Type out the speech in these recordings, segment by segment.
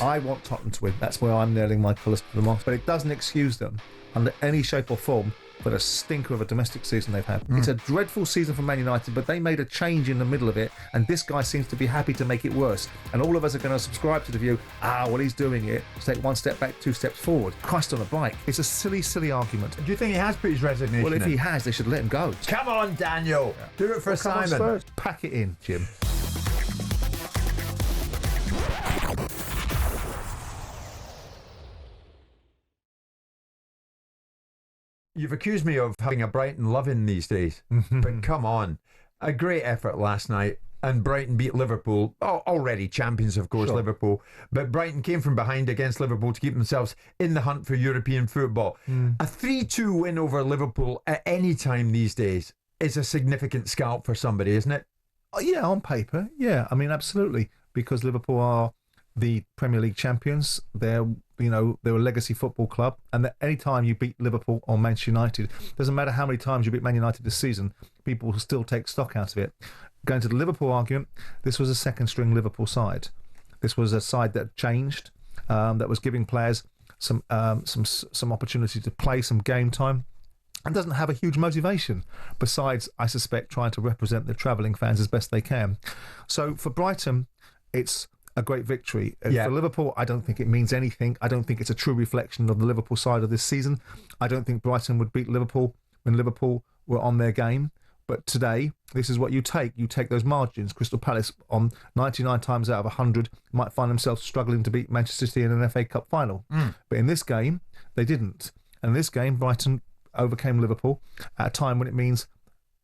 I want Tottenham to win. That's where I'm nailing my colours to the mast. But it doesn't excuse them under any shape or form for the stinker of a domestic season they've had. It's a dreadful season for Man United, but they made a change in the middle of it, and this guy seems to be happy to make it worse. And all of us are going to subscribe to the view, well, he's doing it. Take one step back, two steps forward. Christ on a bike. It's a silly, silly argument. Do you think he has put his resignation Well, if he has, they should let him go. Come on, Daniel. Yeah. Do it for Simon. Come on, Spurs. Pack it in, Jim. You've accused me of having a Brighton loving these days, but come on. A great effort last night, and Brighton beat Liverpool. Already champions, of course, sure. Liverpool. But Brighton came from behind against Liverpool to keep themselves in the hunt for European football. A 3-2 win over Liverpool at any time these days is a significant scalp for somebody, isn't it? Yeah, on paper. Yeah, I mean, absolutely. Because Liverpool are the Premier League champions. They're a legacy football club, and that any time you beat Liverpool or Manchester United, doesn't matter how many times you beat Man United this season, people will still take stock out of it. Going to the Liverpool argument, this was a second string Liverpool side. This was a side that changed, that was giving players some opportunity to play, some game time, and doesn't have a huge motivation besides, I suspect, trying to represent the travelling fans as best they can. So for Brighton, it's a great victory. For Liverpool, I don't think it means anything. I don't think it's a true reflection of the Liverpool side of this season. I don't think Brighton would beat Liverpool when Liverpool were on their game. But today, this is what you take. You take those margins. Crystal Palace, on 99 times out of 100, might find themselves struggling to beat Manchester City in an FA Cup final. But in this game, they didn't. And in this game, Brighton overcame Liverpool at a time when it means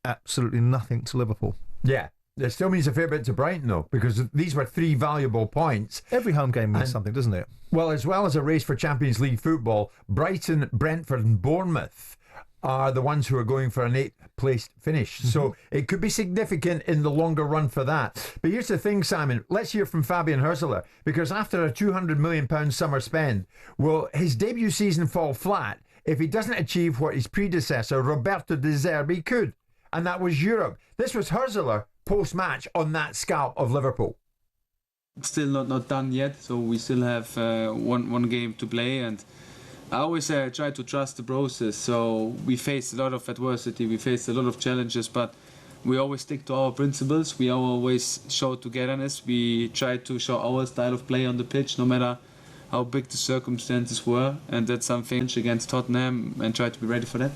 absolutely nothing to Liverpool. Yeah. It still means a fair bit to Brighton, though, because these were 3 valuable points. Every home game means something, doesn't it? Well, as well as a race for Champions League football, Brighton, Brentford and Bournemouth are the ones who are going for an 8th place finish. So it could be significant in the longer run for that. But here's the thing, Simon. Let's hear from Fabian Hürzeler, because after a £200 million summer spend, will his debut season fall flat if he doesn't achieve what his predecessor, Roberto De Zerbi, could? And that was Europe. This was Hürzeler post-match on that scalp of Liverpool. Still not done yet, so we still have one game to play, and I always try to trust the process. So we faced a lot of adversity, we faced a lot of challenges, but we always stick to our principles. We always show togetherness. We try to show our style of play on the pitch, no matter how big the circumstances were, and that's something against Tottenham, and try to be ready for that.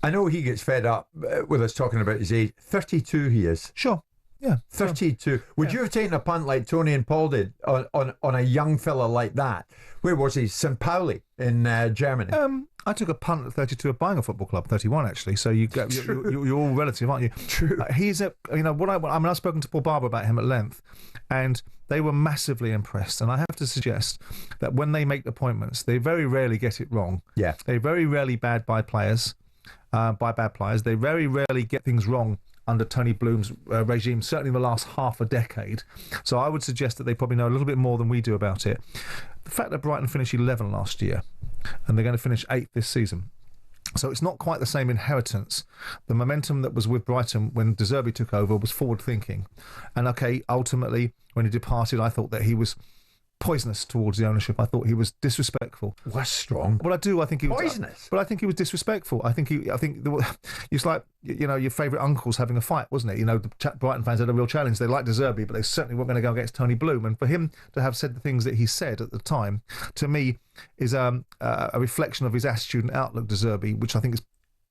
I know he gets fed up with us talking about his age. 32 he is. Sure. Yeah. 32. Would you have taken a punt like Tony and Paul did on a young fella like that? Where was he? St. Pauli in Germany. I took a punt at 32 of buying a football club, 31 actually. So you're all relative, aren't you? True. He's I've spoken to Paul Barber about him at length, and they were massively impressed. And I have to suggest that when they make appointments, they very rarely get it wrong. Yeah. They very rarely buy bad players. They very rarely get things wrong under Tony Bloom's regime, certainly in the last half a decade. So I would suggest that they probably know a little bit more than we do about it. The fact that Brighton finished 11 last year and they're going to finish 8th this season. So it's not quite the same inheritance. The momentum that was with Brighton when De Zerbi took over was forward-thinking. And okay, ultimately, when he departed, I thought that he was poisonous towards the ownership. I thought he was disrespectful. That's strong. Well, I do. I think he was poisonous. But I think he was disrespectful. I think it's like your favourite uncles having a fight, wasn't it? The Brighton fans had a real challenge. They liked De Zerbi, but they certainly weren't going to go against Tony Bloom. And for him to have said the things that he said at the time, to me, is a reflection of his attitude and outlook, De Zerbi, which I think is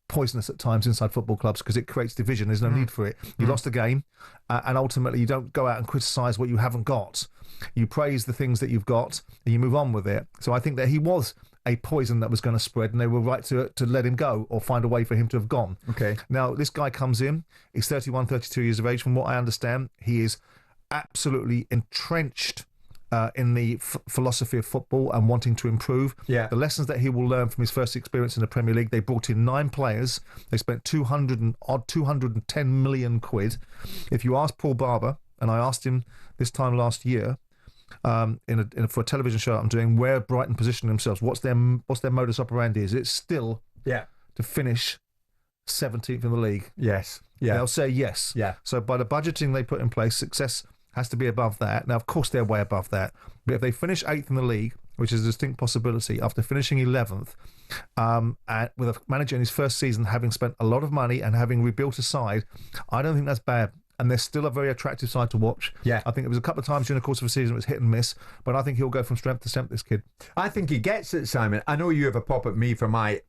poisonous at times inside football clubs because it creates division. There's no need for it. You lost a game, and ultimately you don't go out and criticise what you haven't got. You praise the things that you've got and you move on with it. So I think that he was a poison that was going to spread, and they were right to let him go or find a way for him to have gone. Okay. Now, this guy comes in, he's 31, 32 years of age. From what I understand, he is absolutely entrenched in the philosophy of football and wanting to improve. Yeah. The lessons that he will learn from his first experience in the Premier League. They brought in 9 players. They spent 210 million quid. If you ask Paul Barber, and I asked him this time last year, for a television show I'm doing, where Brighton position themselves, what's their modus operandi? Is it still to finish 17th in the league? Yes. Yeah. They'll say yes. Yeah. So by the budgeting they put in place, success has to be above that. Now, of course, they're way above that. But if they finish 8th in the league, which is a distinct possibility, after finishing 11th, and with a manager in his first season having spent a lot of money and having rebuilt a side, I don't think that's bad. And they're still a very attractive side to watch. Yeah. I think it was a couple of times during the course of a season it was hit and miss, but I think he'll go from strength to strength, this kid. I think he gets it, Simon. I know you have a pop at me for my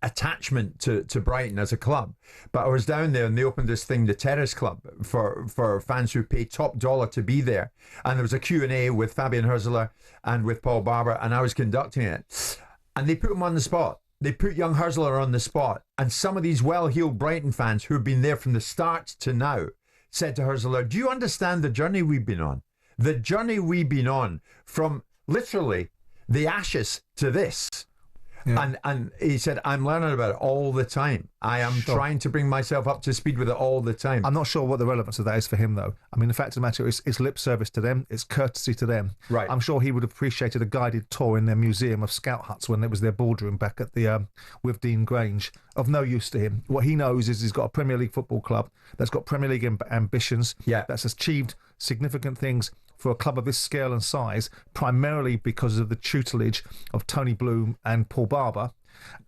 attachment to Brighton as a club, but I was down there and they opened this thing, the Terrace Club, for fans who pay top dollar to be there. And there was a Q&A with Fabian Hürzeler and with Paul Barber, and I was conducting it. And they put him on the spot. They put young Hürzeler on the spot. And some of these well-heeled Brighton fans who have been there from the start to now said to Hürzeler, do you understand the journey we've been on? The journey we've been on from literally the ashes to this. Yeah. And he said, I'm learning about it all the time. I am trying to bring myself up to speed with it all the time. I'm not sure what the relevance of that is for him, though. I mean, the fact of the matter is, it's lip service to them. It's courtesy to them. Right. I'm sure he would have appreciated a guided tour in their museum of scout huts when it was their boardroom back at the with Dean Grange. Of no use to him. What he knows is he's got a Premier League football club that's got Premier League ambitions. Yeah. That's achieved significant things for a club of this scale and size, primarily because of the tutelage of Tony Bloom and Paul Barber.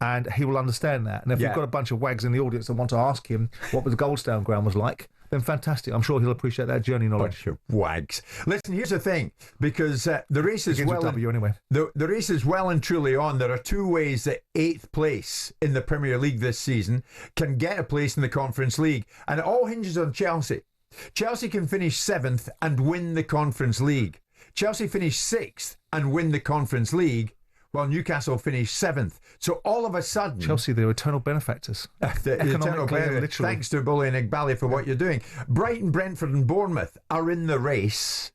And he will understand that. And if you've got a bunch of wags in the audience that want to ask him what the Goldstone ground was like, then fantastic. I'm sure he'll appreciate that journey knowledge. Bunch of wags. Listen, here's the thing, because the race is the race is well and truly on. There are two ways that 8th place in the Premier League this season can get a place in the Conference League, and it all hinges on Chelsea. Chelsea can finish 7th and win the Conference League. Chelsea finish 6th and win the Conference League, while Newcastle finished 7th. So all of a sudden... Chelsea, they're eternal benefactors. the eternal benefit. Thanks to Bully and Igbali for what you're doing. Brighton, Brentford and Bournemouth are in the race,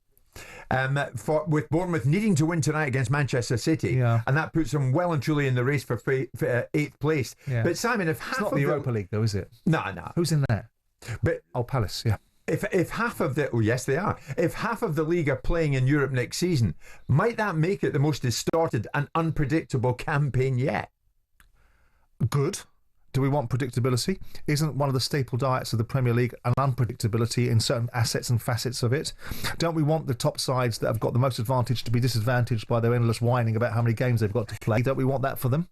with Bournemouth needing to win tonight against Manchester City. Yeah. And that puts them well and truly in the race for 8th place. Yeah. But Simon, if half it's not of the Europa League, though, is it? No. Who's in there? But Palace, yeah. If half of the yes they are. If half of the league are playing in Europe next season, might that make it the most distorted and unpredictable campaign yet? Good. Do we want predictability? Isn't one of the staple diets of the Premier League an unpredictability in certain assets and facets of it? Don't we want the top sides that have got the most advantage to be disadvantaged by their endless whining about how many games they've got to play? Don't we want that for them?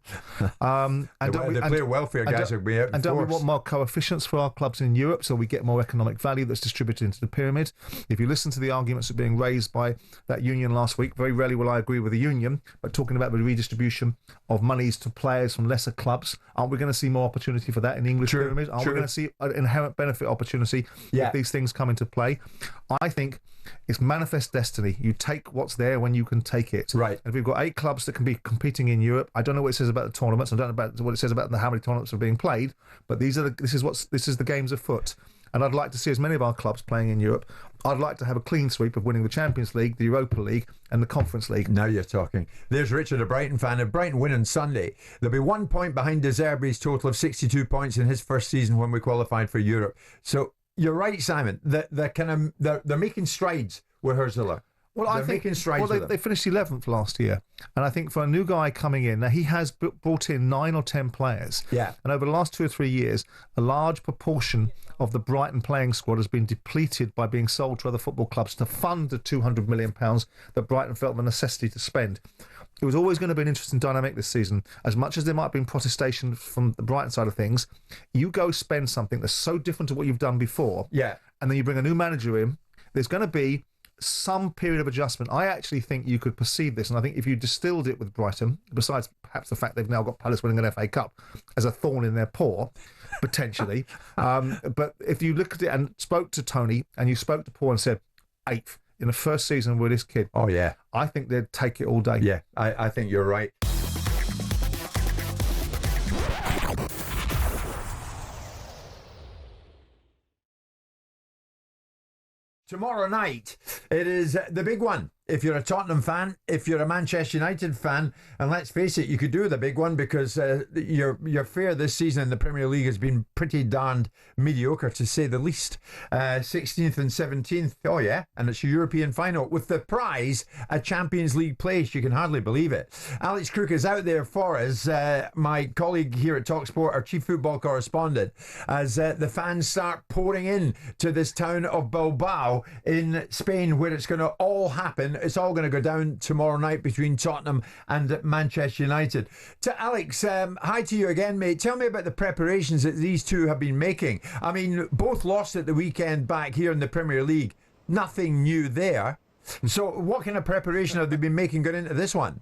And the player welfare guys will be out in And don't we force. want more coefficients for our clubs in Europe so we get more economic value that's distributed into the pyramid? If you listen to the arguments that are being raised by that union last week, very rarely will I agree with the union, but talking about the redistribution of monies to players from lesser clubs, aren't we going to see more opportunity for that in the English pyramid? Aren't we going to see an inherent benefit opportunity if these things come into play? I think it's manifest destiny. You take what's there when you can take it. Right. And if we've got 8 clubs that can be competing in Europe, I don't know what it says about the tournaments. I don't know about what it says about how many tournaments are being played. But this is the games afoot. And I'd like to see as many of our clubs playing in Europe. I'd like to have a clean sweep of winning the Champions League, the Europa League and the Conference League. Now you're talking. There's Richard, a Brighton fan. If Brighton win on Sunday, there'll be 1 point behind De Zerbi's total of 62 points in his first season when we qualified for Europe. So you're right, Simon. They're making strides with Hürzeler. Well, I think they finished 11th last year, and I think for a new guy coming in, now he has brought in 9 or 10 players. Yeah. And over the last 2 or 3 years, a large proportion of the Brighton playing squad has been depleted by being sold to other football clubs to fund the £200 million that Brighton felt the necessity to spend. It was always going to be an interesting dynamic this season. As much as there might have been protestation from the Brighton side of things, you go spend something that's so different to what you've done before, and then you bring a new manager in, there's going to be some period of adjustment. I actually think you could perceive this, and I think if you distilled it with Brighton, besides perhaps the fact they've now got Palace winning an FA Cup as a thorn in their paw, potentially, but if you looked at it and spoke to Tony and you spoke to Paul and said 8th in the first season with this kid, I think they'd take it all day. Yeah, I think you're right. Tomorrow night, it is the big one. if you're a Tottenham fan, if you're a Manchester United fan, and let's face it, you could do with a big one because your fare this season in the Premier League has been pretty darned mediocre, to say the least. 16th and 17th, oh yeah, and it's your European final with the prize a Champions League place. You can hardly believe it. Alex Crook is out there for us, my colleague here at talkSPORT, our chief football correspondent, as the fans start pouring in to this town of Bilbao in Spain, where it's going to all happen. It's all going to go down tomorrow night between Tottenham and Manchester United. To Alex, hi to you again, mate. Tell me about the preparations that these two have been making. I mean, both lost at the weekend back here in the Premier League. Nothing new there. So what kind of preparation have they been making going into this one?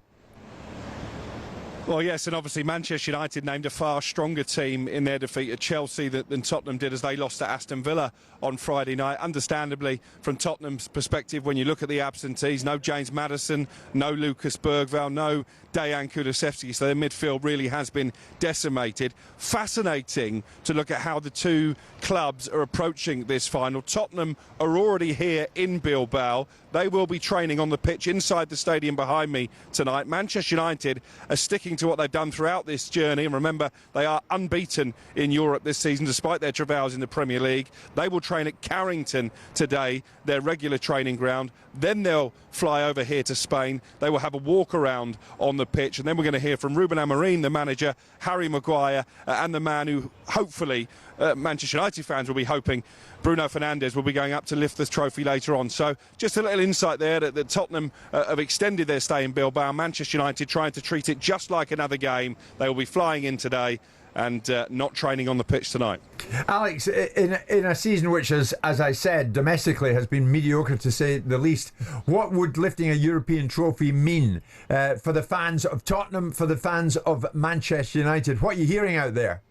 Well, yes, and obviously Manchester United named a far stronger team in their defeat at Chelsea than Tottenham did, as they lost to Aston Villa on Friday night. Understandably, from Tottenham's perspective, when you look at the absentees, no James Maddison, no Lucas Bergvall, no Dejan Kulusevski, so their midfield really has been decimated. Fascinating to look at how the two clubs are approaching this final. Tottenham are already here in Bilbao. They will be training on the pitch inside the stadium behind me tonight. Manchester United are sticking to what they've done throughout this journey, and remember, they are unbeaten in Europe this season despite their travails in the Premier League. They will train at Carrington today, their regular training ground. Then they'll fly over here to Spain. They will have a walk around on the pitch, and then we're going to hear from Ruben Amorim, the manager, Harry Maguire, and the man who hopefully Manchester United fans will be hoping Bruno Fernandes will be going up to lift the trophy later on. So just a little insight there that Tottenham have extended their stay in Bilbao. Manchester United trying to treat it just like another game. They will be flying in today and not training on the pitch tonight. Alex, in a season which, as I said, domestically has been mediocre to say the least, what would lifting a European trophy mean for the fans of Tottenham, for the fans of Manchester United? What are you hearing out there?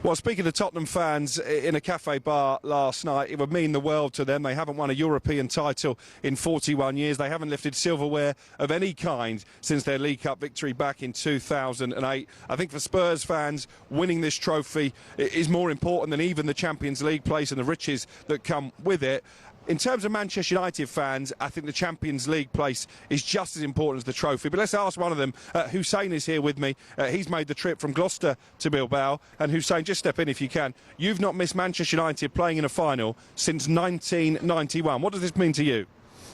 Well, speaking to Tottenham fans in a cafe bar last night, it would mean the world to them. They haven't won a European title in 41 years. They haven't lifted silverware of any kind since their League Cup victory back in 2008. I think for Spurs fans, winning this trophy is more important than even the Champions League place and the riches that come with it. In terms of Manchester United fans, I think the Champions League place is just as important as the trophy. But let's ask one of them. Hussein is here with me. He's made the trip from Gloucester to Bilbao. And Hussein, just step in if you can. You've not missed Manchester United playing in a final since 1991. What does this mean to you?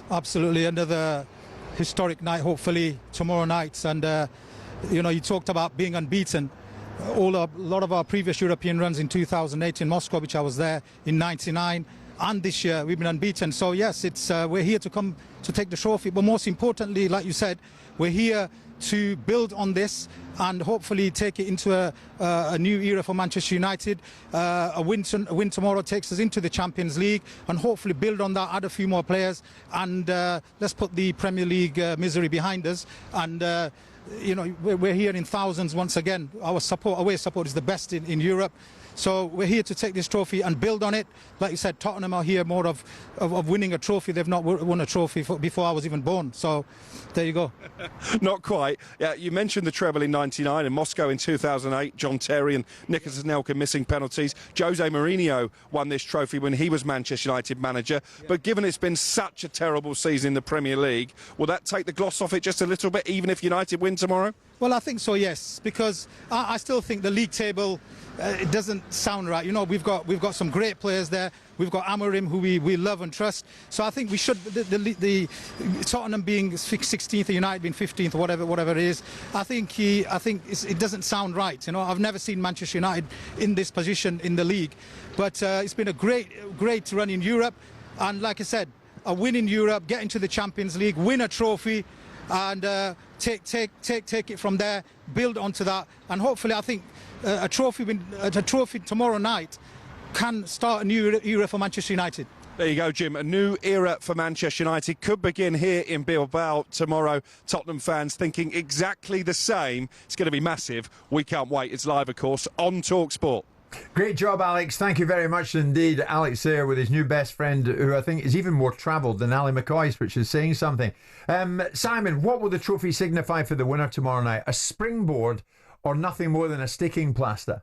Absolutely. Another historic night, hopefully, tomorrow night. And, you talked about being unbeaten. A lot of our previous European runs in 2008 in Moscow, which I was there in 99. And this year we've been unbeaten. So yes, it's we're here to come to take the trophy, but most importantly, like you said, we're here to build on this and hopefully take it into a new era for Manchester United. A win tomorrow takes us into the Champions League, and hopefully build on that, add a few more players, and let's put the Premier League misery behind us. And we're here in thousands once again. Our away support is the best in Europe. So we're here to take this trophy and build on it. Like you said, Tottenham are here more of winning a trophy. They've not won a trophy before I was even born. So there you go. Not quite. Yeah, you mentioned the treble in 99 and Moscow in 2008. John Terry and Nicolas Anelka missing penalties. Jose Mourinho won this trophy when he was Manchester United manager. Yeah. But given it's been such a terrible season in the Premier League, will that take the gloss off it just a little bit, even if United win tomorrow? Well, I think so, yes, because I still think the league table it doesn't sound right. We've got some great players there. We've got Amorim, who we love and trust. So I think we should the Tottenham being 16th, United being 15th, or whatever it is. I think it doesn't sound right. I've never seen Manchester United in this position in the league, but it's been a great run in Europe, and like I said, a win in Europe, get into the Champions League, win a trophy, and take it from there, build onto that, and hopefully I think a trophy tomorrow night can start a new era for Manchester United. There you go, Jim. A new era for Manchester United could begin here in Bilbao tomorrow. Tottenham fans thinking exactly the same. It's going to be massive. We can't wait. It's live, of course, on talkSPORT. Great job, Alex. Thank you very much indeed. Alex there with his new best friend, who I think is even more travelled than Ali McCoy's, which is saying something. Simon, what will the trophy signify for the winner tomorrow night? A springboard or nothing more than a sticking plaster?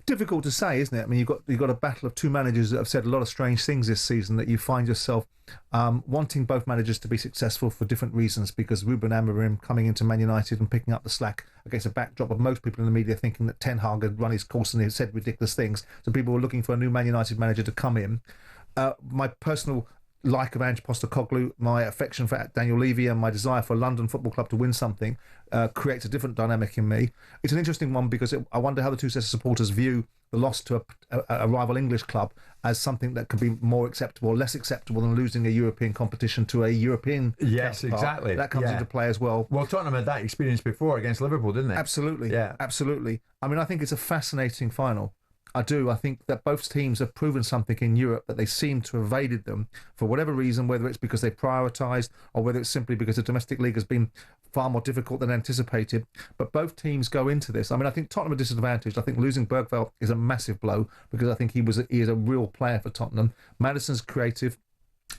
difficult to say, isn't it? I mean, you've got a battle of two managers that have said a lot of strange things this season, that you find yourself wanting both managers to be successful for different reasons, because Ruben Amorim coming into Man United and picking up the slack against a backdrop of most people in the media thinking that Ten Hag had run his course and he had said ridiculous things. So people were looking for a new Man United manager to come in. My personal like of Ange Postecoglou, my affection for Daniel Levy, and my desire for a London Football Club to win something creates a different dynamic in me. It's an interesting one because I wonder how the two sets of supporters view the loss to a rival English club as something that can be more acceptable or less acceptable than losing a European competition to a European Yes, counterpart. exactly. That comes into play as well. Well, Tottenham had that experience before against Liverpool, didn't they? Absolutely. Yeah. Absolutely. I mean, I think it's a fascinating final. I do. I think that both teams have proven something in Europe that they seem to have evaded them for whatever reason, whether it's because they prioritised or whether it's simply because the domestic league has been far more difficult than anticipated. But both teams go into this. I mean, I think Tottenham are disadvantaged. I think losing Bergvall is a massive blow because I think he is a real player for Tottenham. Maddison's creative,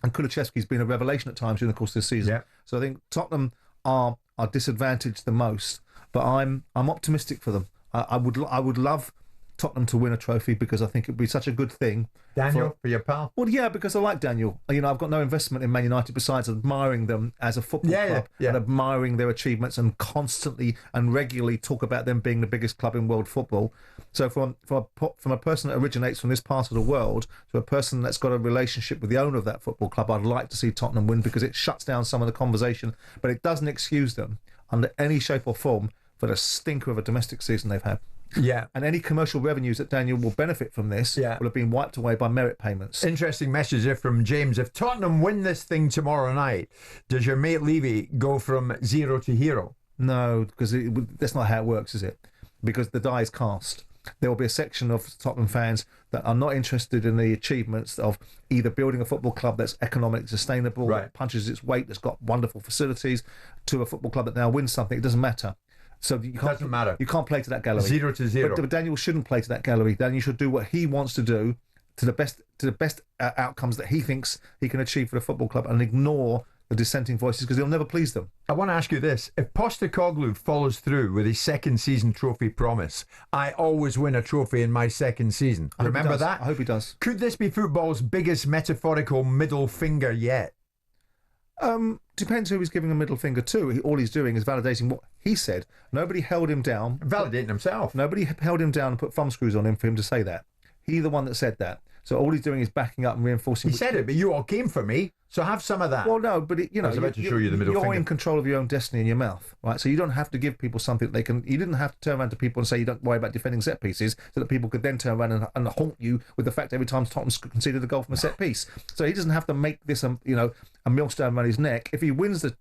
and Kulusevski's been a revelation at times during the course of this season. Yeah. So I think Tottenham are disadvantaged the most, but I'm optimistic for them. I would love Tottenham to win a trophy because I think it would be such a good thing. Daniel, for your pal? Well, yeah, because I like Daniel. You know, I've got no investment in Man United besides admiring them as a football club and admiring their achievements and constantly and regularly talk about them being the biggest club in world football. So from a person that originates from this part of the world to a person that's got a relationship with the owner of that football club, I'd like to see Tottenham win because it shuts down some of the conversation, but it doesn't excuse them under any shape or form for the stinker of a domestic season they've had. Yeah. And any commercial revenues that Daniel will benefit from this will have been wiped away by merit payments. Interesting message here from James. If Tottenham win this thing tomorrow night, does your mate Levy go from zero to hero? No, because that's not how it works, is it? Because the die is cast. There will be a section of Tottenham fans that are not interested in the achievements of either building a football club that's economically sustainable, that punches its weight, that's got wonderful facilities, to a football club that now wins something. It doesn't matter. So you can't, doesn't matter. You can't play to that gallery. 0 to 0. But Daniel shouldn't play to that gallery. Daniel should do what he wants to do to the best outcomes that he thinks he can achieve for the football club, and ignore the dissenting voices because he'll never please them. I want to ask you this. If Postecoglou follows through with his second season trophy promise, I always win a trophy in my second season. Remember that? I hope he does. Could this be football's biggest metaphorical middle finger yet? Depends who he's giving a middle finger to. All he's doing is validating what he said. Nobody held him down. Validating himself. Nobody held him down and put thumb screws on him for him to say that. He's the one that said that. So all he's doing is backing up and reinforcing. He said it, but you all came for me, so have some of that. Well, no, but I was about to show you the middle you're finger. in control of your own destiny in your mouth, right? So you don't have to give people something they can. You didn't have to turn around to people and say you don't worry about defending set pieces, so that people could then turn around and haunt you with the fact every time Tottenham's conceded a goal from a set piece. So he doesn't have to make this a millstone around his neck. If he wins the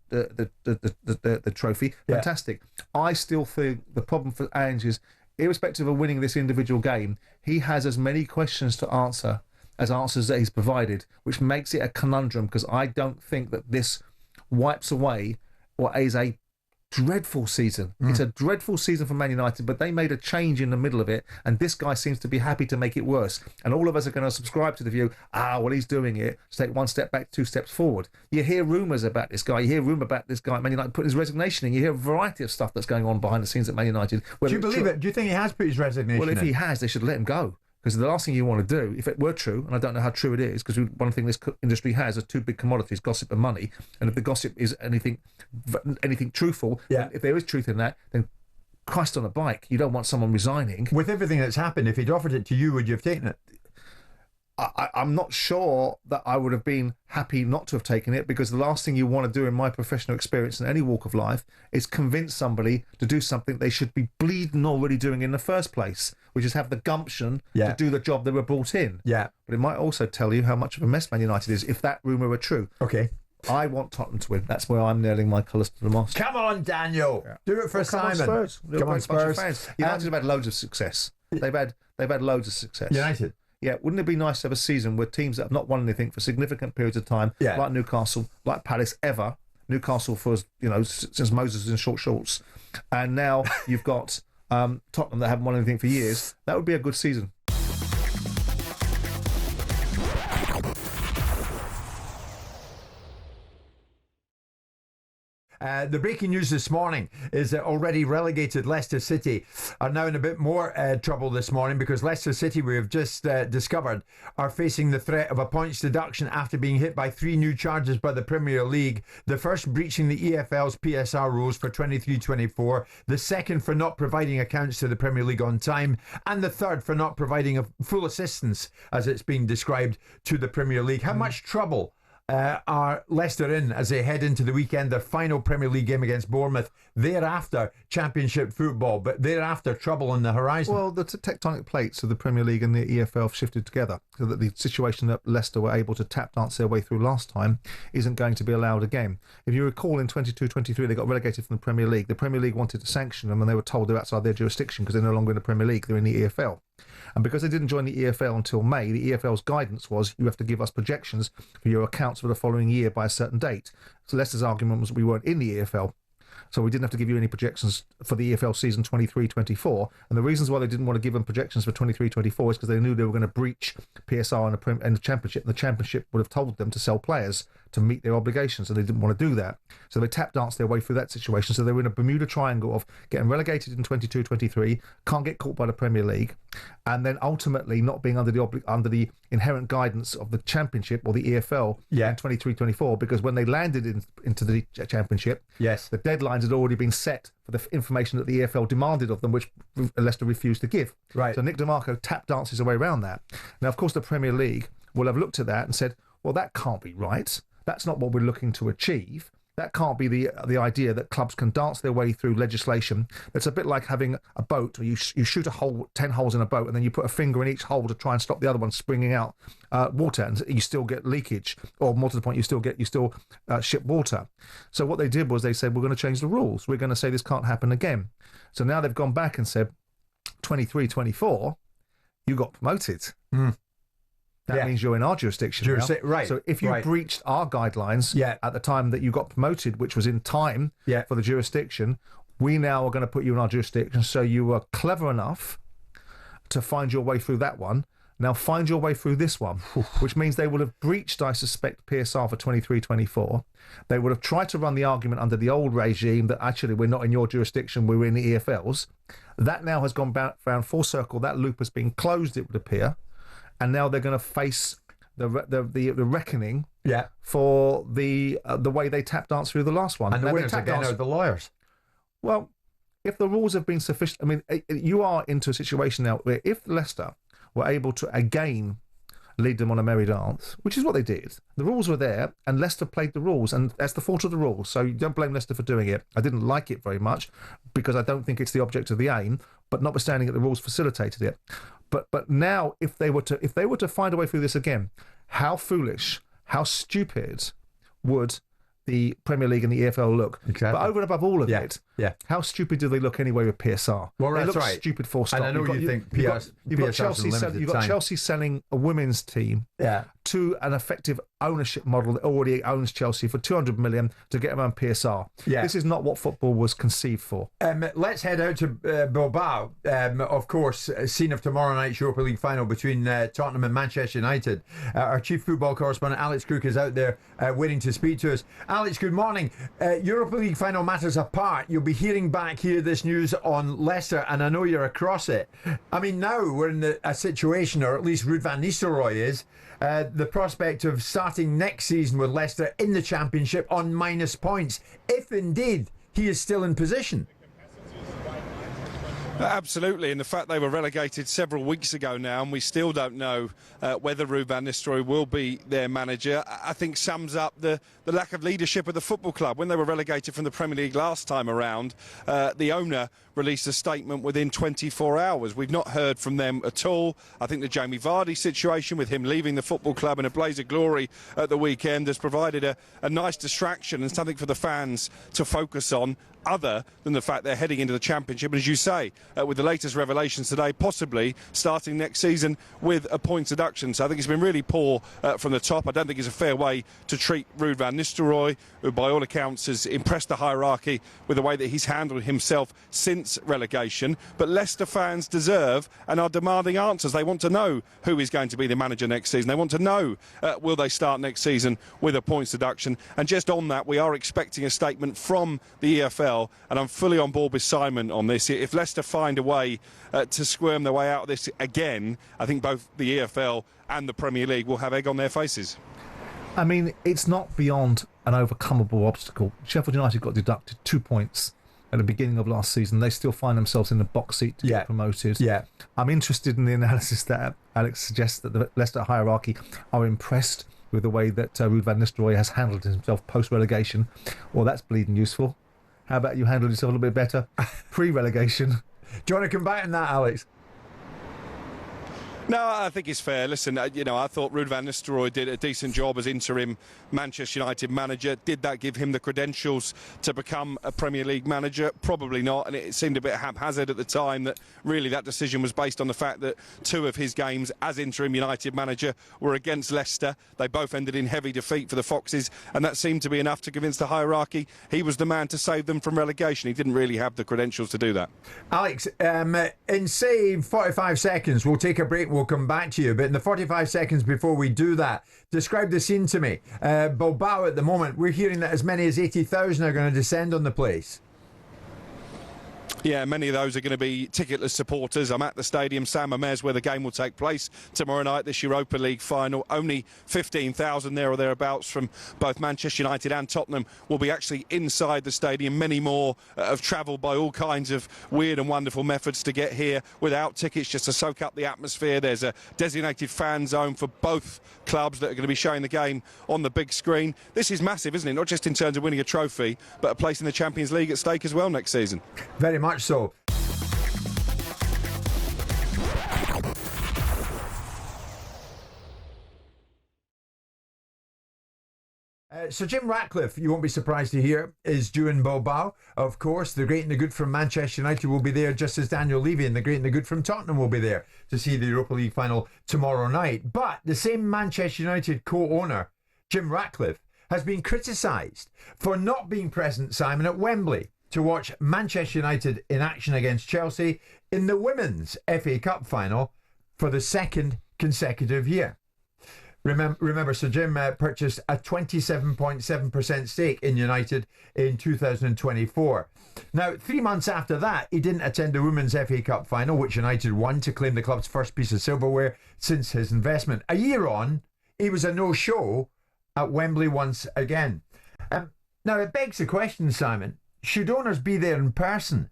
trophy, fantastic. I still think the problem for Ange is, irrespective of winning this individual game, he has as many questions to answer as answers that he's provided, which makes it a conundrum, because I don't think that this wipes away what is a dreadful season. It's a dreadful season for Man United, but they made a change in the middle of it, and this guy seems to be happy to make it worse. And all of us are going to subscribe to the view, well, he's doing it to take one step back, 2 steps forward. You hear rumours about this guy. You hear rumour about this guy at Man United putting his resignation in. You hear a variety of stuff that's going on behind the scenes at Man United. Do you believe it? Do you think he has put his resignation in? Well, if he has, they should let him go. Because the last thing you want to do, if it were true, and I don't know how true it is, because one thing this industry has are two big commodities, gossip and money. And if the gossip is anything truthful, if there is truth in that, then Christ on a bike, you don't want someone resigning. With everything that's happened, if he'd offered it to you, would you have taken it? I'm not sure that I would have been happy not to have taken it, because the last thing you want to do in my professional experience in any walk of life is convince somebody to do something they should be bleeding already doing in the first place, which is have the gumption to do the job they were brought in. Yeah. But it might also tell you how much of a mess Man United is if that rumour were true. Okay. I want Tottenham to win. That's where I'm nailing my colours to the mast. Come on, Daniel. Do it for Simon. Come on, Spurs. Come on, Spurs. United have had loads of success. They've had loads of success. United. Yeah, wouldn't it be nice to have a season where teams that have not won anything for significant periods of time, like Newcastle, like Palace, ever, Newcastle for, since Moses was in short shorts, and now you've got Tottenham that haven't won anything for years. That would be a good season. The breaking news this morning is that already relegated Leicester City are now in a bit more trouble this morning, because Leicester City, we have just discovered, are facing the threat of a points deduction after being hit by 3 new charges by the Premier League. The first breaching the EFL's PSR rules for 23-24, the second for not providing accounts to the Premier League on time, and the third for not providing a full assistance, as it's being described, to the Premier League. How much trouble are Leicester in as they head into the weekend, their final Premier League game against Bournemouth, thereafter Championship football, but thereafter trouble on the horizon? Well, the tectonic plates of the Premier League and the EFL have shifted together, so that the situation that Leicester were able to tap dance their way through last time isn't going to be allowed again. If you recall, in 22-23 they got relegated from the Premier League. The Premier League wanted to sanction them, and they were told they're outside their jurisdiction because they're no longer in the Premier League, they're in the EFL. And because they didn't join the EFL until May, the EFL's guidance was you have to give us projections for your accounts for the following year by a certain date. So Leicester's argument was we weren't in the EFL, so we didn't have to give you any projections for the EFL season 23-24. And the reasons why they didn't want to give them projections for 23-24 is because they knew they were going to breach PSR and the Championship. And the Championship would have told them to sell players to meet their obligations, and they didn't want to do that. So they tap danced their way through that situation. So they were in a Bermuda Triangle of getting relegated in 22-23, can't get caught by the Premier League, and then ultimately not being under the inherent guidance of the Championship or the EFL in 23-24, because when they landed into the Championship, the deadlines had already been set for the information that the EFL demanded of them, which Leicester refused to give. Right. So Nick DeMarco tap dances his way around that. Now, of course, the Premier League will have looked at that and said, well, that can't be right. That's not what we're looking to achieve. That can't be the idea that clubs can dance their way through legislation. It's a bit like having a boat where you shoot a hole, 10 holes in a boat, and then you put a finger in each hole to try and stop the other one springing out water, and you still get leakage, or more to the point, you still ship water. So what they did was they said, we're going to change the rules. We're going to say this can't happen again. So now they've gone back and said, 23-24, you got promoted. That means you're in our jurisdiction now. Right. So if you breached our guidelines at the time that you got promoted, which was in time for the jurisdiction, we now are going to put you in our jurisdiction. So you were clever enough to find your way through that one. Now find your way through this one, which means they would have breached, I suspect, PSR for 23-24. They would have tried to run the argument under the old regime that actually we're not in your jurisdiction, we're in the EFL's. That now has gone round full circle. That loop has been closed, it would appear. And now they're going to face the reckoning for the way they tap danced through the last one. And the winners again are the lawyers. Well, if the rules have been sufficient, I mean, you are into a situation now where if Leicester were able to again lead them on a merry dance, which is what they did, the rules were there, and Leicester played the rules, and that's the fault of the rules. So you don't blame Leicester for doing it. I didn't like it very much because I don't think it's the object of the aim, but notwithstanding that the rules facilitated it. But now, if they were to find a way through this again, how foolish, how stupid would the Premier League and the EFL look? Exactly. But over and above all of it, how stupid do they look anyway with PSR? Well, they that's look right. Stupid full stop. And I know you think you've got Chelsea selling a women's team to an effective ownership model that already owns Chelsea for 200 million to get around PSR. This is not what football was conceived for. Let's head out to Bilbao. Of course, scene of tomorrow night's Europa League final between Tottenham and Manchester United. Our chief football correspondent Alex Crook is out there waiting to speak to us. Alex, good morning. Europa League final matters apart, you'll be hearing back here this news on Leicester, and I know you're across it. I mean, now we're in a situation, or at least Ruud van Nistelrooy is, the prospect of starting next season with Leicester in the Championship on minus points, if indeed he is still in position. Absolutely, and the fact they were relegated several weeks ago now, and we still don't know whether Ruud van Nistelrooy will be their manager, I think sums up the lack of leadership of the football club. When they were relegated from the Premier League last time around, the owner released a statement within 24 hours. We've not heard from them at all. I think the Jamie Vardy situation with him leaving the football club in a blaze of glory at the weekend has provided a nice distraction and something for the fans to focus on. other than the fact they're heading into the Championship. And as you say, with the latest revelations today, possibly starting next season with a points deduction. So I think it's been really poor from the top. I don't think it's a fair way to treat Ruud van Nistelrooy, who by all accounts has impressed the hierarchy with the way that he's handled himself since relegation. But Leicester fans deserve and are demanding answers. They want to know who is going to be the manager next season. They want to know, will they start next season with a points deduction? And just on that, we are expecting a statement from the EFL, and I'm fully on board with Simon on this. If Leicester find a way to squirm their way out of this again, I think both the EFL and the Premier League will have egg on their faces. I mean, it's not beyond an overcomable obstacle. Sheffield United got deducted 2 points at the beginning of last season. They still find themselves in the box seat to get promoted. Yeah. I'm interested in the analysis that Alex suggests, that the Leicester hierarchy are impressed with the way that Ruud van Nistelrooy has handled himself post-relegation. Well, that's bleeding useful. How about you handled yourself a little bit better pre-relegation? Do you want to come back on that, Alex? No, I think it's fair. Listen, I thought Ruud van Nistelrooy did a decent job as interim Manchester United manager. Did that give him the credentials to become a Premier League manager? Probably not, and it seemed a bit haphazard at the time that really that decision was based on the fact that 2 of his games as interim United manager were against Leicester. They both ended in heavy defeat for the Foxes, and that seemed to be enough to convince the hierarchy he was the man to save them from relegation. He didn't really have the credentials to do that. Alex, in say 45 seconds, we'll take a break. We'll come back to you, but in the 45 seconds before we do that, describe the scene to me. Bilbao at the moment, we're hearing that as many as 80,000 are going to descend on the place. Yeah, many of those are going to be ticketless supporters. I'm at the stadium, San Mamés, where the game will take place tomorrow night, this Europa League final. Only 15,000 there or thereabouts from both Manchester United and Tottenham will be actually inside the stadium. Many more have travelled by all kinds of weird and wonderful methods to get here without tickets, just to soak up the atmosphere. There's a designated fan zone for both clubs that are going to be showing the game on the big screen. This is massive, isn't it? Not just in terms of winning a trophy, but a place in the Champions League at stake as well next season. Very much so. So Jim Ratcliffe, you won't be surprised to hear, is due in Bilbao. Of course, the great and the good from Manchester United will be there, just as Daniel Levy and the great and the good from Tottenham will be there to see the Europa League final tomorrow night. But the same Manchester United co-owner, Jim Ratcliffe, has been criticised for not being present, Simon, at Wembley to watch Manchester United in action against Chelsea in the Women's FA Cup final for the second consecutive year. Remember, Sir Jim purchased a 27.7% stake in United in 2024. Now, 3 months after that, he didn't attend the Women's FA Cup final, which United won to claim the club's first piece of silverware since his investment. A year on, he was a no-show at Wembley once again. Now, it begs the question, Simon, should owners be there in person?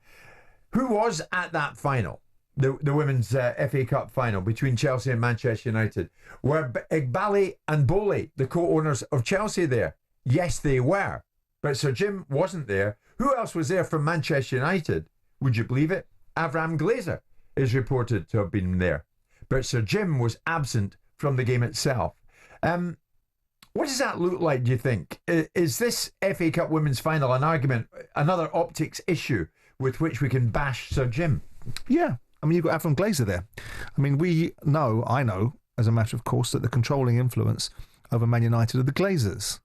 Who was at that final? The Women's FA Cup final between Chelsea and Manchester United. Were Igbali and Bowley, the co-owners of Chelsea, there? Yes, they were. But Sir Jim wasn't there. Who else was there from Manchester United? Would you believe it? Avram Glazer is reported to have been there. But Sir Jim was absent from the game itself. What does that look like, do you think? Is this FA Cup Women's final an argument, another optics issue with which we can bash Sir Jim? Yeah. I mean, you've got Avram Glazer there. I mean, I know, as a matter of course, that the controlling influence over Man United are the Glazers.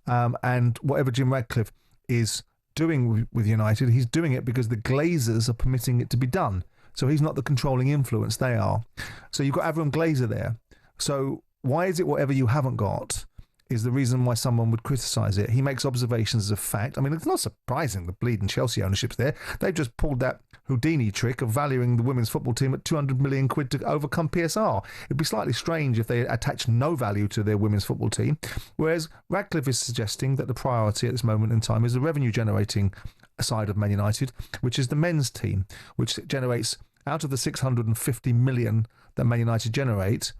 And whatever Jim Ratcliffe is doing with United, he's doing it because the Glazers are permitting it to be done. So he's not the controlling influence, they are. So you've got Avram Glazer there. So why is it whatever you haven't got is the reason why someone would criticise it? He makes observations as a fact. I mean, it's not surprising the bleeding Chelsea ownership's there. They've just pulled that Houdini trick of valuing the women's football team at 200 million quid to overcome PSR. It'd be slightly strange if they attached no value to their women's football team, whereas Ratcliffe is suggesting that the priority at this moment in time is the revenue-generating side of Man United, which is the men's team, which generates, out of the 650 million that Man United generate,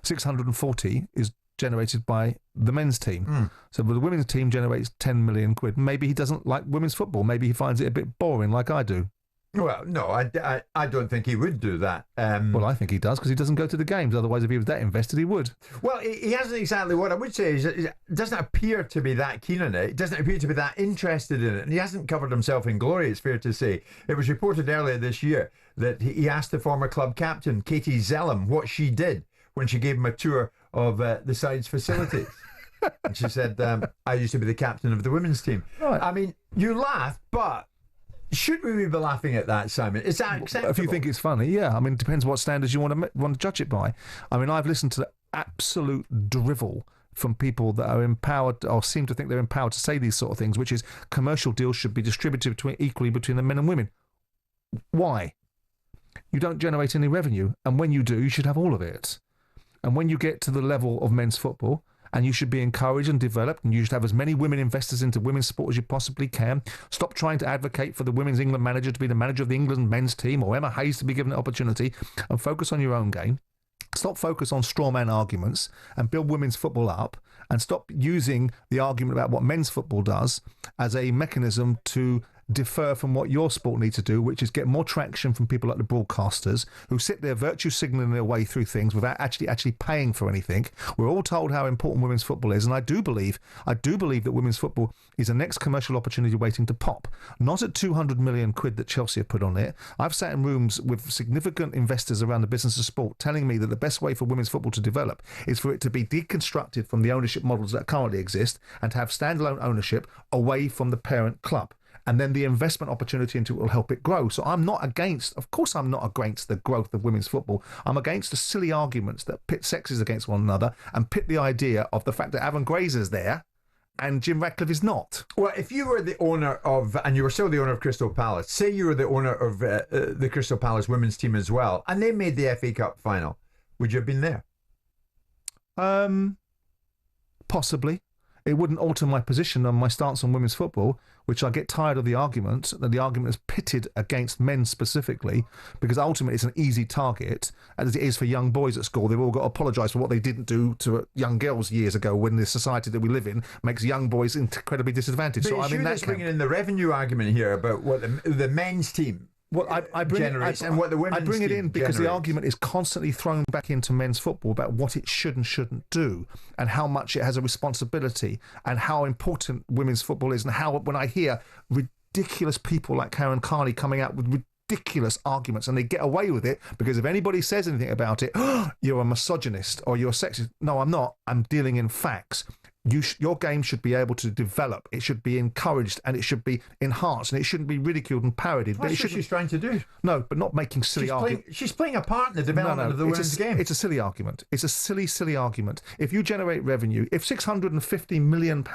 640 is generated by the men's team. So the women's team generates 10 million quid. Maybe he doesn't like women's football. Maybe he finds it a bit boring like I do. Well, no, I don't think he would do that. Well, I think he does because he doesn't go to the games. Otherwise, if he was that invested, he would. Well, he hasn't exactly. What I would say is it doesn't appear to be that keen on it. It doesn't appear to be that interested in it. And he hasn't covered himself in glory, it's fair to say. It was reported earlier this year that he asked the former club captain, Katie Zellum, what she did when she gave him a tour of the side's facilities. And she said, I used to be the captain of the women's team. Right. I mean, you laugh, but should we be laughing at that, Simon? Is that acceptable? If you think it's funny, yeah. I mean, it depends what standards you want to judge it by. I mean, I've listened to the absolute drivel from people that are empowered or seem to think they're empowered to say these sort of things, which is commercial deals should be distributed equally between the men and women. Why? You don't generate any revenue, and when you do, you should have all of it. And when you get to the level of men's football, and you should be encouraged and developed, and you should have as many women investors into women's sport as you possibly can. Stop trying to advocate for the women's England manager to be the manager of the England men's team, or Emma Hayes to be given an opportunity, and focus on your own game. Stop focus on straw man arguments and build women's football up, and stop using the argument about what men's football does as a mechanism to defer from what your sport needs to do, which is get more traction from people like the broadcasters who sit there virtue signaling their way through things without actually paying for anything. We're all told how important women's football is, and I do believe that women's football is a next commercial opportunity waiting to pop. Not at 200 million quid that Chelsea have put on it. I've sat in rooms with significant investors around the business of sport telling me that the best way for women's football to develop is for it to be deconstructed from the ownership models that currently exist and to have standalone ownership away from the parent club. And then the investment opportunity into it will help it grow. So I'm not against the growth of women's football. I'm against the silly arguments that pit sexes against one another and pit the idea of the fact that Avon Grazer's there and Jim Ratcliffe is not. Well, if you were the owner of, and you were still the owner of Crystal Palace, say you were the owner of the Crystal Palace women's team as well, and they made the FA Cup final, would you have been there? Possibly. It wouldn't alter my position on my stance on women's football, which I get tired of the argument, that the argument is pitted against men specifically, because ultimately it's an easy target, as it is for young boys at school. They've all got to apologise for what they didn't do to young girls years ago when the society that we live in makes young boys incredibly disadvantaged. But so I'm in that bringing in the revenue argument here about what the men's team I bring it in because the argument is constantly thrown back into men's football about what it should and shouldn't do, and how much it has a responsibility, and how important women's football is, and how when I hear ridiculous people like Karen Carney coming out with ridiculous arguments, and they get away with it because if anybody says anything about it, you're a misogynist or you're a sexist. No, I'm not. I'm dealing in facts. Your game should be able to develop. It should be encouraged and it should be enhanced, and it shouldn't be ridiculed and parodied. That's what she's trying to do. No, but not making silly arguments. She's playing a part in the development of the women's game. It's a silly argument. It's a silly argument. If you generate revenue, if £650 million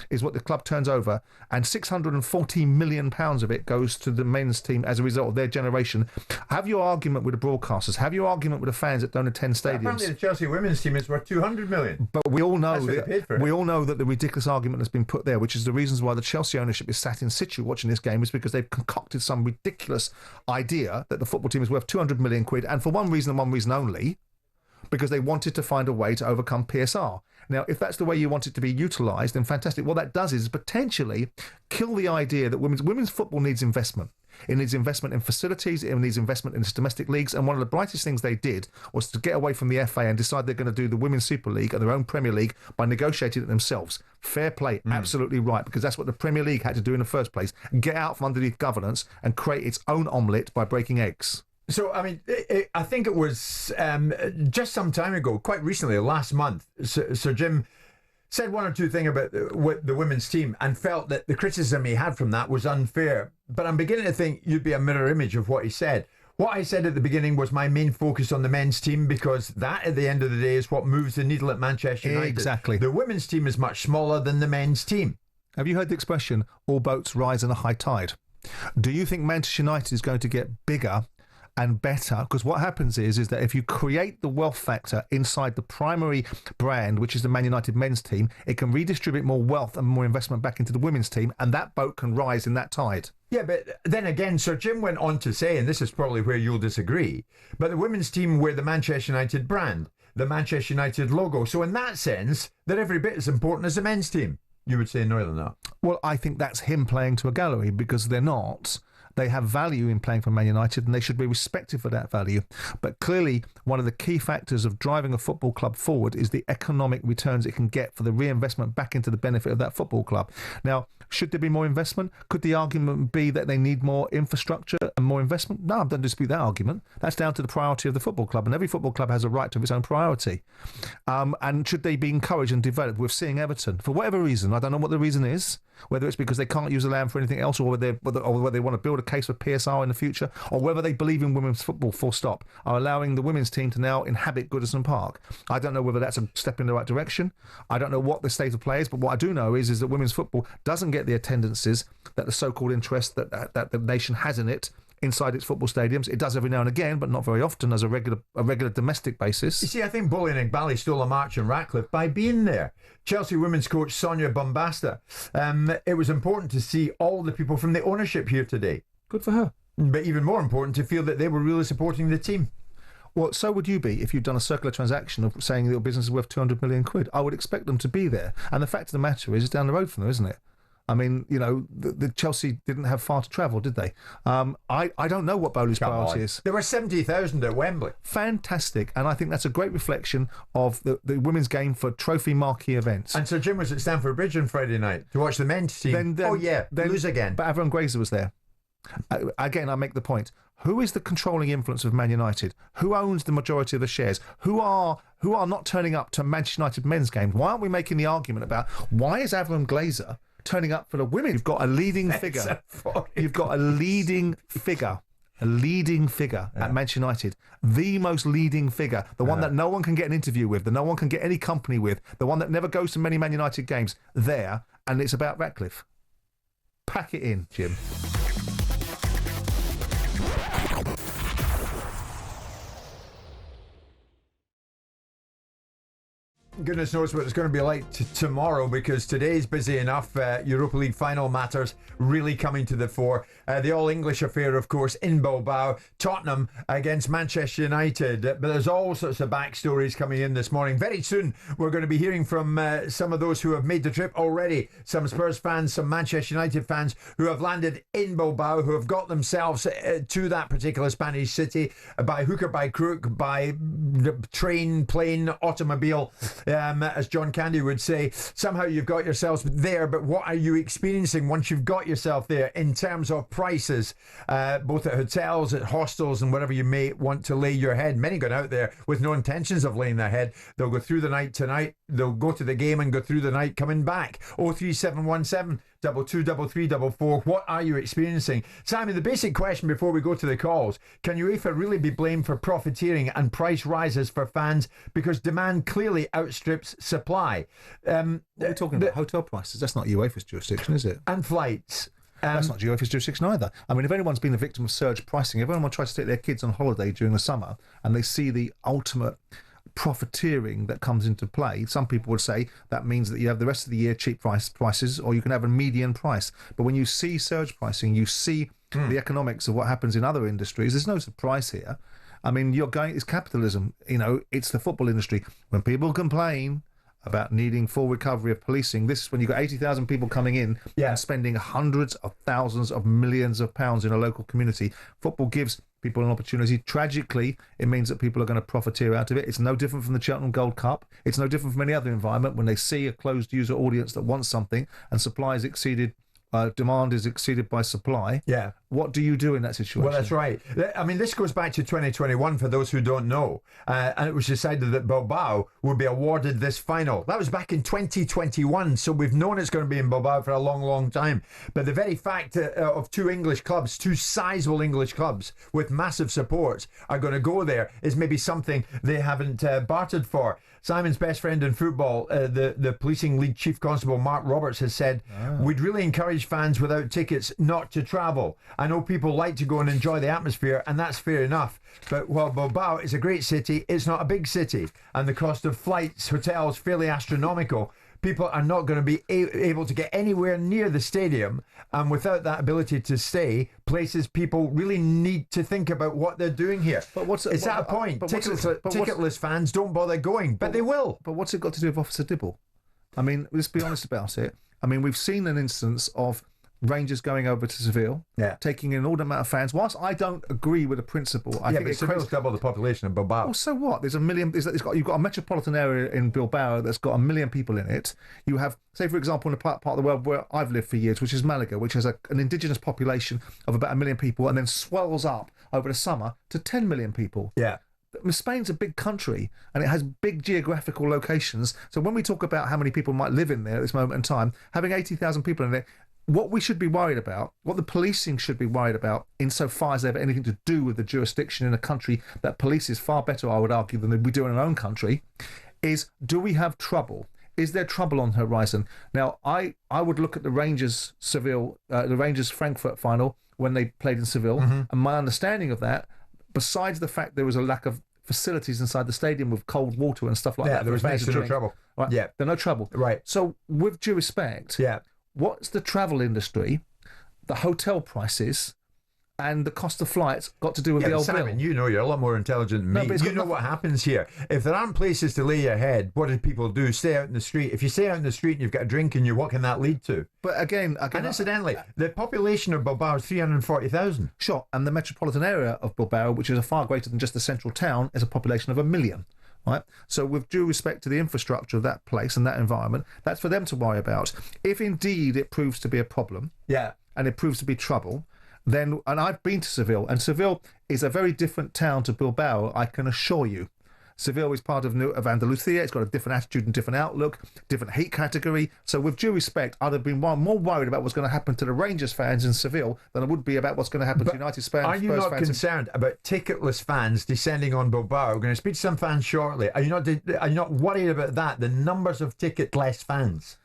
is what the club turns over, and £640 million of it goes to the men's team as a result of their generation, have your argument with the broadcasters. Have your argument with the fans that don't attend stadiums. Apparently the Chelsea women's team is worth £200 million. But we all know that the ridiculous argument has been put there, which is the reasons why the Chelsea ownership is sat in situ watching this game, is because they've concocted some ridiculous idea that the football team is worth 200 million quid, and for one reason and one reason only, because they wanted to find a way to overcome PSR. Now, if that's the way you want it to be utilised, then fantastic. What that does is potentially kill the idea that women's football needs investment. It needs investment in facilities, it needs investment in its domestic leagues, and one of the brightest things they did was to get away from the FA and decide they're going to do the Women's Super League and their own Premier League by negotiating it themselves. Fair play, absolutely right, because that's what the Premier League had to do in the first place. Get out from underneath governance and create its own omelette by breaking eggs. So, I mean, I think it was just some time ago, quite recently, last month, Sir Jim said one or two things about the women's team and felt that the criticism he had from that was unfair. But I'm beginning to think you'd be a mirror image of what he said. What I said at the beginning was my main focus on the men's team, because that, at the end of the day, is what moves the needle at Manchester United. Exactly. The women's team is much smaller than the men's team. Have you heard the expression, all boats rise in a high tide? Do you think Manchester United is going to get bigger and better? Because what happens is that if you create the wealth factor inside the primary brand, which is the Man United men's team, it can redistribute more wealth and more investment back into the women's team, and that boat can rise in that tide. Yeah, but then again, Sir Jim went on to say, and this is probably where you'll disagree, but the women's team wear the Manchester United brand, the Manchester United logo. So in that sense, they're every bit as important as the men's team. You would say no than that. Well, I think that's him playing to a gallery, because they're not. They have value in playing for Man United, and they should be respected for that value. But clearly, one of the key factors of driving a football club forward is the economic returns it can get for the reinvestment back into the benefit of that football club. Now, should there be more investment? Could the argument be that they need more infrastructure and more investment? No, I don't dispute that argument. That's down to the priority of the football club, and every football club has a right to its own priority. And should they be encouraged and developed? We're seeing Everton, for whatever reason, I don't know what the reason is, whether it's because they can't use the land for anything else, or whether they want to build a case for PSR in the future, or whether they believe in women's football, full stop, are allowing the women's team to now inhabit Goodison Park. I don't know whether that's a step in the right direction. I don't know what the state of play is, but what I do know is that women's football doesn't get the attendances that the so-called interest that the nation has in it inside its football stadiums. It does every now and again, but not very often as a regular domestic basis. You see, I think Bowley and Igbali stole a march in Ratcliffe by being there. Chelsea women's coach Sonia Bombasta. It was important to see all the people from the ownership here today. Good for her. But even more important to feel that they were really supporting the team. Well, so would you be if you'd done a circular transaction of saying that your business is worth 200 million quid. I would expect them to be there. And the fact of the matter is, it's down the road from them, isn't it? I mean, you know, the Chelsea didn't have far to travel, did they? I don't know what Bowley's priority is. There were 70,000 at Wembley. Fantastic. And I think that's a great reflection of the women's game for trophy marquee events. And Sir Jim was at Stamford Bridge on Friday night to watch the men's team. Lose again. But Avram Glazer was there. Again, I make the point. Who is the controlling influence of Man United? Who owns the majority of the shares? Who are not turning up to Manchester United men's games? Why aren't we making the argument about why is Avram Glazer turning up for the women? You've got a leading figure. You've got a leading figure. A leading figure at Manchester United. The most leading figure. The one that no one can get an interview with. The no one can get any company with. The one that never goes to many Man United games. There. And it's about Ratcliffe. Pack it in, Jim. Goodness knows what it's going to be like tomorrow, because today's busy enough. Europa League final matters really coming to the fore. The all-English affair, of course, in Bilbao. Tottenham against Manchester United. But there's all sorts of backstories coming in this morning. Very soon, we're going to be hearing from some of those who have made the trip already. Some Spurs fans, some Manchester United fans who have landed in Bilbao, who have got themselves to that particular Spanish city by hook or by crook, by train, plane, automobile. As John Candy would say, somehow you've got yourselves there, but what are you experiencing once you've got yourself there in terms of prices, both at hotels, at hostels, and wherever you may want to lay your head? Many got out there with no intentions of laying their head. They'll go through the night tonight, they'll go to the game and go through the night coming back. 03717 223344. What are you experiencing? Simon, the basic question before we go to the calls: can UEFA really be blamed for profiteering and price rises for fans because demand clearly outstrips supply? We're talking about hotel prices. That's not UEFA's jurisdiction, is it? And flights. That's not UEFA's jurisdiction either. I mean, if anyone's been a victim of surge pricing, if anyone tries to take their kids on holiday during the summer and they see the ultimate profiteering that comes into play, some people would say that means that you have the rest of the year cheap prices, or you can have a median price. But when you see surge pricing, you see the economics of what happens in other industries. There's no surprise here. I mean, it's capitalism. You know, it's the football industry. When people complain about needing full recovery of policing, this is when you've got 80,000 people coming in and spending hundreds of thousands of millions of pounds in a local community. Football gives people an opportunity. Tragically, it means that people are going to profiteer out of it. It's no different from the Cheltenham Gold Cup. It's no different from any other environment when they see a closed user audience that wants something and supply is exceeded, demand is exceeded by supply. Yeah. What do you do in that situation? Well, that's right. I mean, this goes back to 2021 for those who don't know. And it was decided that Bilbao would be awarded this final. That was back in 2021. So we've known it's going to be in Bilbao for a long, long time. But the very fact of two English clubs, two sizable English clubs with massive supports are going to go there is maybe something they haven't bartered for. Simon's best friend in football, the Policing League Chief Constable Mark Roberts, has said, we'd really encourage fans without tickets not to travel. I know people like to go and enjoy the atmosphere, and that's fair enough. But while Bilbao is a great city, it's not a big city. And the cost of flights, hotels, fairly astronomical. People are not going to be able to get anywhere near the stadium. And without that ability to stay, places people really need to think about what they're doing here. But it's at a point. Ticketless fans don't bother going, but they will. But what's it got to do with Officer Dibble? I mean, let's be honest about it. I mean, we've seen an instance of Rangers going over to Seville, Yeah. taking in all the amount of fans. Whilst I don't agree with the principle, I think but it Seville's creates. double the population of Bilbao. Well, so what? There's a million. You've got a metropolitan area in Bilbao that's got 1 million people in it. You have, say, for example, in a part of the world where I've lived for years, which is Malaga, which has an indigenous population of about 1 million people, and then swells up over the summer to 10 million people. Yeah. Spain's a big country and it has big geographical locations. So when we talk about how many people might live in there at this moment in time, having 80,000 people in there, what we should be worried about, what the policing should be worried about, insofar as they have anything to do with the jurisdiction in a country that polices far better, I would argue, than we do in our own country, is do we have trouble? Is there trouble on the horizon? Now, I would look at the Rangers Frankfurt final when they played in Seville, and my understanding of that, besides the fact there was a lack of facilities inside the stadium with cold water and stuff like that. There was next to no trouble. Right? Yeah. There's no trouble. Right. So with due respect, what's the travel industry, the hotel prices, and the cost of flights got to do with the old Simon, bill? you're a lot more intelligent than me. But You know what happens here. If there aren't places to lay your head, what do people do? Stay out in the street. If you stay out in the street and you've got a drink in you, what can that lead to? But again, And incidentally, the population of Bilbao is 340,000. Sure, and the metropolitan area of Bilbao, which is a far greater than just the central town, is a population of 1 million. Right? So with due respect to the infrastructure of that place and that environment, that's for them to worry about. If indeed it proves to be a problem, and it proves to be trouble, then, and I've been to Seville, and Seville is a very different town to Bilbao, I can assure you. Seville is part of Andalusia. It's got a different attitude and different outlook, different heat category. So with due respect, I'd have been more worried about what's going to happen to the Rangers fans in Seville than I would be about what's going to happen to United Spurs fans. Are you not concerned about ticketless fans descending on Bilbao? We're going to speak to some fans shortly. Are you not worried about that, the numbers of ticketless fans?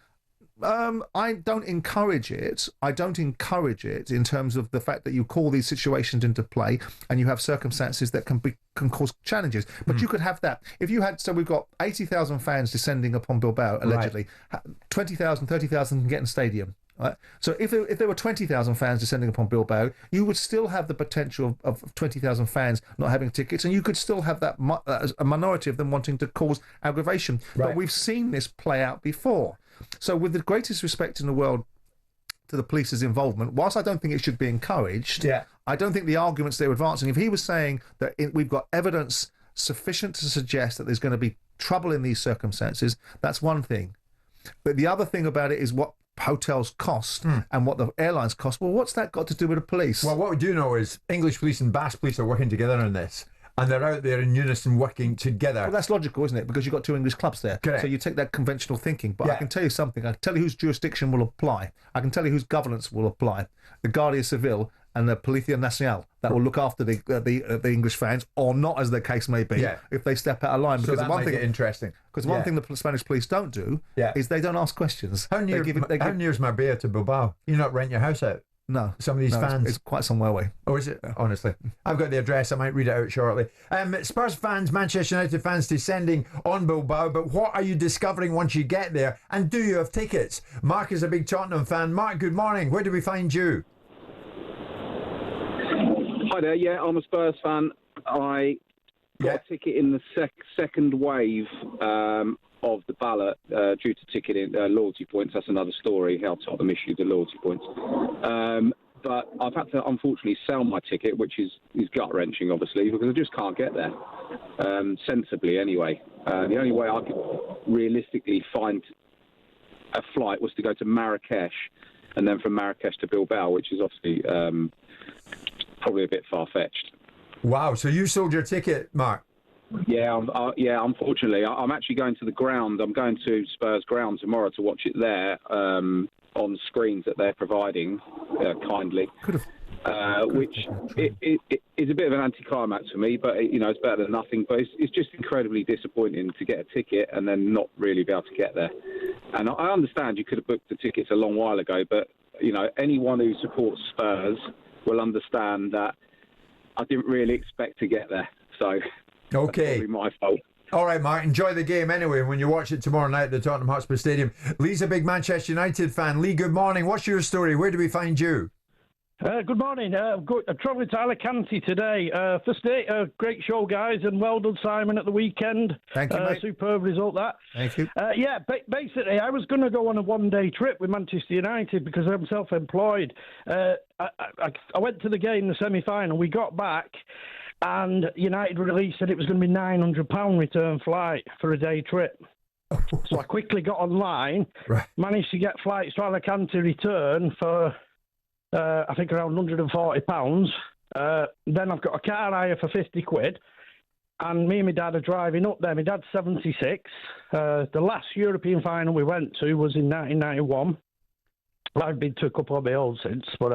I don't encourage it. I don't encourage it in terms of the fact that you call these situations into play and you have circumstances that can cause challenges. But you could have that. If you had, so we've got 80,000 fans descending upon Bilbao, allegedly. 20,000, 30,000 can get in stadium. Right? So if there were 20,000 fans descending upon Bilbao, you would still have the potential of 20,000 fans not having tickets, and you could still have that a minority of them wanting to cause aggravation. Right. But we've seen this play out before. So with the greatest respect in the world to the police's involvement, whilst I don't think it should be encouraged, I don't think the arguments they were advancing, if he was saying that we've got evidence sufficient to suggest that there's going to be trouble in these circumstances, that's one thing. But the other thing about it is what hotels cost and what the airlines cost. Well, what's that got to do with the police? Well, what we do know is English police and Basque police are working together on this. And they're out there in unison working together. Well, that's logical, isn't it? Because you've got two English clubs there. Correct. So you take that conventional thinking. But I can tell you something. I can tell you whose jurisdiction will apply. I can tell you whose governance will apply. The Guardia Civil and the Policia Nacional that will look after the English fans, or not, as the case may be, if they step out of line. So because that might get interesting. Because one thing the Spanish police don't do is they don't ask questions. How near is Marbella to Bilbao? You not rent your house out? No. Some of these fans. It's quite some way away. Oh, is it? Honestly. I've got the address. I might read it out shortly. Spurs fans, Manchester United fans descending on Bilbao, but what are you discovering once you get there? And do you have tickets? Mark is a big Tottenham fan. Mark, good morning. Where do we find you? Hi there. Yeah, I'm a Spurs fan. I got a ticket in the second wave of the ballot due to ticketing loyalty points. That's another story, how Tottenham issued the loyalty points. But I've had to unfortunately sell my ticket, which is gut-wrenching, obviously, because I just can't get there, sensibly anyway. The only way I could realistically find a flight was to go to Marrakesh and then from Marrakesh to Bilbao, which is obviously probably a bit far-fetched. Wow, so you sold your ticket, Mark? Yeah, unfortunately. I'm actually going to the ground. I'm going to Spurs ground tomorrow to watch it there on screens that they're providing kindly. Which is a bit of an anticlimax for me, but it's better than nothing. But it's just incredibly disappointing to get a ticket and then not really be able to get there. And I understand you could have booked the tickets a long while ago, but anyone who supports Spurs will understand that I didn't really expect to get there. So. Okay. That's probably my fault. All right, Mark. Enjoy the game anyway when you watch it tomorrow night at the Tottenham Hotspur Stadium. Lee's a big Manchester United fan. Lee, good morning. What's your story? Where do we find you? Good morning. I'm travelling to Alicante today. First day, great show, guys, and well done, Simon, at the weekend. Thank you, mate. Superb result, that. Thank you. Basically, I was going to go on a one-day trip with Manchester United because I'm self-employed. I went to the game, the semi-final. We got back, and United released that it was going to be £900 return flight for a day trip. So I quickly got online, managed to get flights to Alicante return for... I think around £140. Then I've got a car hire for £50, and me and my dad are driving up there. My dad's 76. The last European final we went to was in 1991. I've been to a couple of my old since, but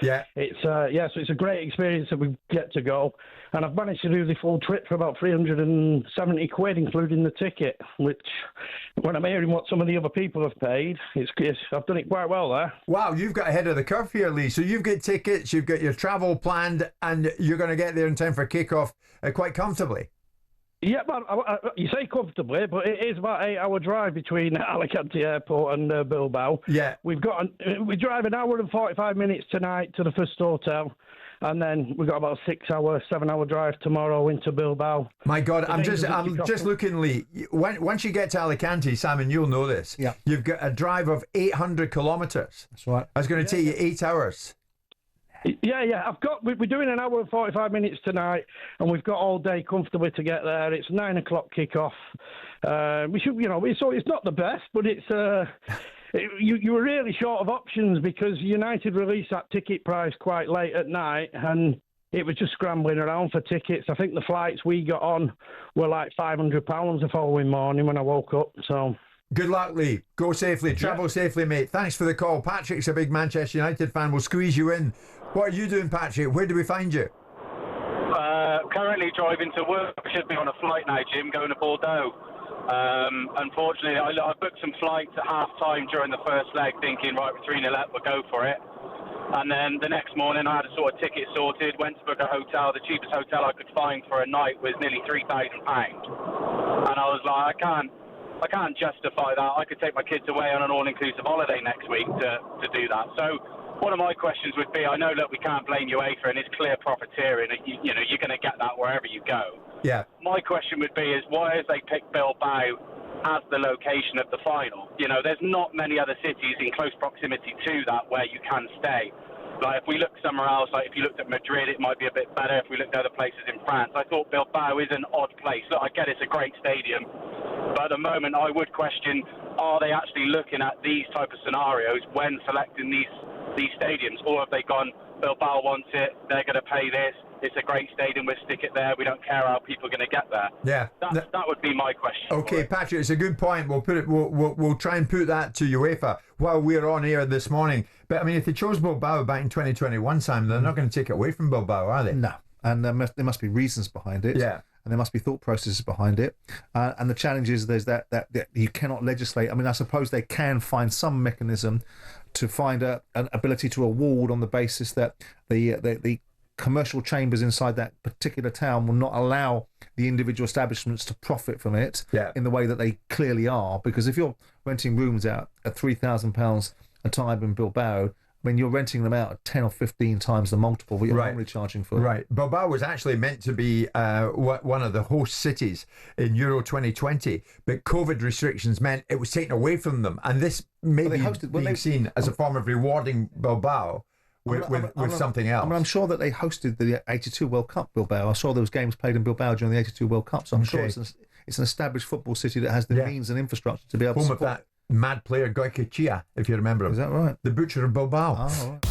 so it's a great experience that we get to go, and I've managed to do the full trip for about £370, including the ticket. Which, when I'm hearing what some of the other people have paid, I've done it quite well there. Wow, you've got ahead of the curve here, Lee. So you've got tickets, you've got your travel planned, and you're going to get there in time for kickoff quite comfortably. Yeah, but you say comfortably, but it is about 8-hour drive between Alicante Airport and Bilbao. Yeah, we drive an hour and 45 minutes tonight to the first hotel, and then we've got about a 7-hour drive tomorrow into Bilbao. My God, I'm just looking, Lee. Once you get to Alicante, Simon, you'll know this. Yeah, you've got a drive of 800 kilometres. That's right. That's going to take you 8 hours. Yeah. We're doing an hour and 45 minutes tonight, and we've got all day comfortably to get there. It's 9 o'clock kickoff. We should, so it's not the best, but it's you were really short of options because United released that ticket price quite late at night, and it was just scrambling around for tickets. I think the flights we got on were like £500 the following morning when I woke up. So. Good luck, Lee. Go safely. Travel safely, mate. Thanks for the call. Patrick's a big Manchester United fan. We'll squeeze you in. What are you doing, Patrick? Where do we find you? Currently driving to work. I should be on a flight now, Jim, going to Bordeaux. Unfortunately, I booked some flights at half-time during the first leg, thinking, right, we're 3-0 up, we'll go for it. And then the next morning, I had a sort of ticket sorted, went to book a hotel. The cheapest hotel I could find for a night was nearly £3,000. And I was like, I can't justify that. I could take my kids away on an all-inclusive holiday next week to do that. So one of my questions would be, I know that we can't blame UEFA and it's clear profiteering. You're going to get that wherever you go. Yeah. My question would be is why has they picked Bilbao as the location of the final? There's not many other cities in close proximity to that where you can stay. Like if we look somewhere else, like if you looked at Madrid, it might be a bit better. If we looked at other places in France, I thought Bilbao is an odd place. Look, I get it's a great stadium, but at the moment I would question, are they actually looking at these type of scenarios when selecting these stadiums, or have they gone, Bilbao wants it, they're going to pay this, it's a great stadium, we'll stick it there, we don't care how people are going to get there. Yeah, that would be my question. Okay, Patrick, it's a good point. We'll try and put that to UEFA while we're on air this morning. But I mean, if they chose Bilbao back in 2021, Simon, they're not going to take it away from Bilbao, are they? No, and there must be reasons behind it. Yeah. And there must be thought processes behind it. And the challenge is there's that you cannot legislate. I mean, I suppose they can find some mechanism to find an ability to award on the basis that the commercial chambers inside that particular town will not allow the individual establishments to profit from it in the way that they clearly are. Because if you're renting rooms out at £3,000 a time in Bilbao, when you're renting them out at 10 or 15 times the multiple what you're normally charging for. Right. Bilbao was actually meant to be one of the host cities in Euro 2020, but COVID restrictions meant it was taken away from them. And this may be seen as a form of rewarding Bilbao with something else. I mean, I'm sure that they hosted the 82 World Cup, Bilbao. I saw there was games played in Bilbao during the 82 World Cup, so I'm sure it's an established football city that has the means and infrastructure to be able to support. Home of that mad player Goicoechea, if you remember him. Is that right? The butcher of Bilbao. Oh, right.